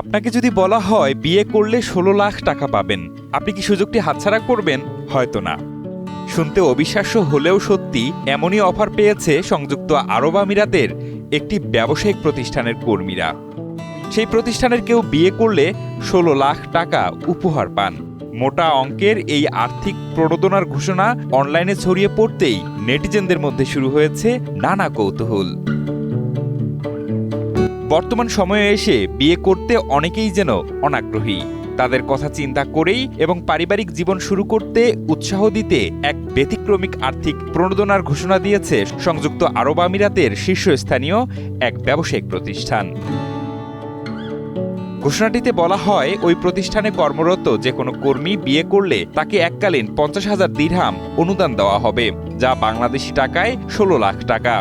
আপনাকে যদি বলা হয় বিয়ে করলে ১৬ লাখ টাকা পাবেন, আপনি কি সুযোগটি হাতছাড়া করবেন? হয়তো না। শুনতে অবিশ্বাস্য হলেও সত্যি, এমনই অফার পেয়েছে সংযুক্ত আরব আমিরাতের একটি ব্যবসায়িক প্রতিষ্ঠানের কর্মীরা। সেই প্রতিষ্ঠানের কেউ বিয়ে করলে ১৬ লাখ টাকা উপহার পান। মোটা অঙ্কের এই আর্থিক প্রণোদনার ঘোষণা অনলাইনে ছড়িয়ে পড়তেই নেটিজেনদের মধ্যে শুরু হয়েছে নানা কৌতূহল। বর্তমান সময়ে এসে বিয়ে করতে অনেকেই যেন অনাগ্রহী। তাদের কথা চিন্তা করেই এবং পারিবারিক জীবন শুরু করতে উৎসাহ দিতে এক ব্যতিক্রমিক আর্থিক প্রণোদনার ঘোষণা দিয়েছে সংযুক্ত আরব আমিরাতের শীর্ষস্থানীয় এক ব্যবসায়িক প্রতিষ্ঠান। ঘোষণাটিতে বলা হয়, ওই প্রতিষ্ঠানে কর্মরত যে কোনো কর্মী বিয়ে করলে তাকে এককালীন ৫০,০০০ দিরহাম অনুদান দেওয়া হবে, যা বাংলাদেশি টাকায় ১৬ লাখ টাকা।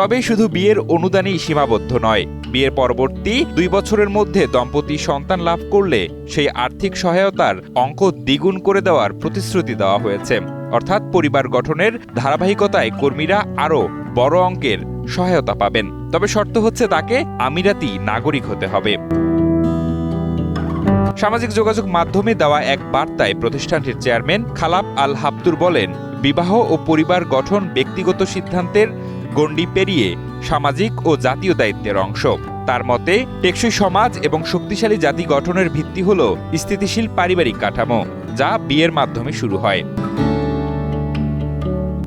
তবে শুধু বিয়ের অনুদানই সীমাবদ্ধ নয়। বিয়ের পরবর্তী ২ বছরের মধ্যে দম্পতি সন্তান লাভ করলে সেই আর্থিক সহায়তার অঙ্ক দ্বিগুণ করে দেওয়ার প্রতিশ্রুতি দেওয়া হয়েছে। অর্থাৎ পরিবার গঠনের ধারাবাহিকতায় কর্মীরা আরও বড় অঙ্কের সহায়তা পাবেন। তবে শর্ত হচ্ছে তাকে আমিরাতি নাগরিক হতে হবে। সামাজিক যোগাযোগ মাধ্যমে দেওয়া এক বার্তায় প্রতিষ্ঠানটির চেয়ারম্যান খালাপ আল হাবতুর বলেন, বিবাহ ও পরিবার গঠন ব্যক্তিগত সিদ্ধান্তের গণ্ডি পেরিয়ে সামাজিক ও জাতীয় দায়িত্বের অংশ। তার মতে, টেকসই সমাজ এবং শক্তিশালী জাতি গঠনের ভিত্তি হল স্থিতিশীল পারিবারিক কাঠামো, যা বিয়ের মাধ্যমে শুরু হয়।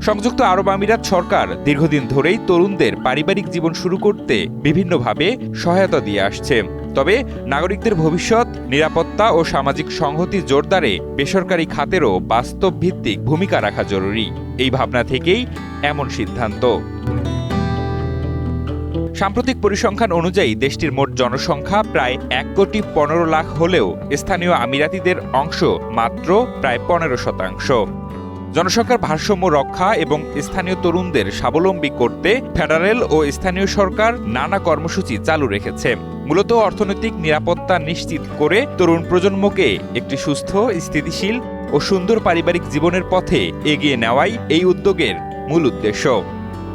সংযুক্ত আরব আমিরাত সরকার দীর্ঘদিন ধরেই তরুণদের পারিবারিক জীবন শুরু করতে বিভিন্নভাবে সহায়তা দিয়ে আসছে। তবে নাগরিকদের ভবিষ্যৎ, নিরাপত্তা ও সামাজিক সংহতি জোরদারে বেসরকারি খাতেরও বাস্তব ভিত্তিক ভূমিকা রাখা জরুরি। এই ভাবনা থেকেই এমন সিদ্ধান্ত। সাম্প্রতিক পরিসংখ্যান অনুযায়ী দেশটির মোট জনসংখ্যা প্রায় ১,১৫,০০,০০০ হলেও স্থানীয় আমিরাতিদের অংশ মাত্র প্রায় ১৫%। জনসংখ্যার ভারসাম্য রক্ষা এবং স্থানীয় তরুণদের স্বাবলম্বী করতে ফেডারেল ও স্থানীয় সরকার নানা কর্মসূচি চালু রেখেছে। মূলত অর্থনৈতিক নিরাপত্তা নিশ্চিত করে তরুণ প্রজন্মকে একটি সুস্থ, স্থিতিশীল ও সুন্দর পারিবারিক জীবনের পথে এগিয়ে নেওয়াই এই উদ্যোগের মূল উদ্দেশ্য।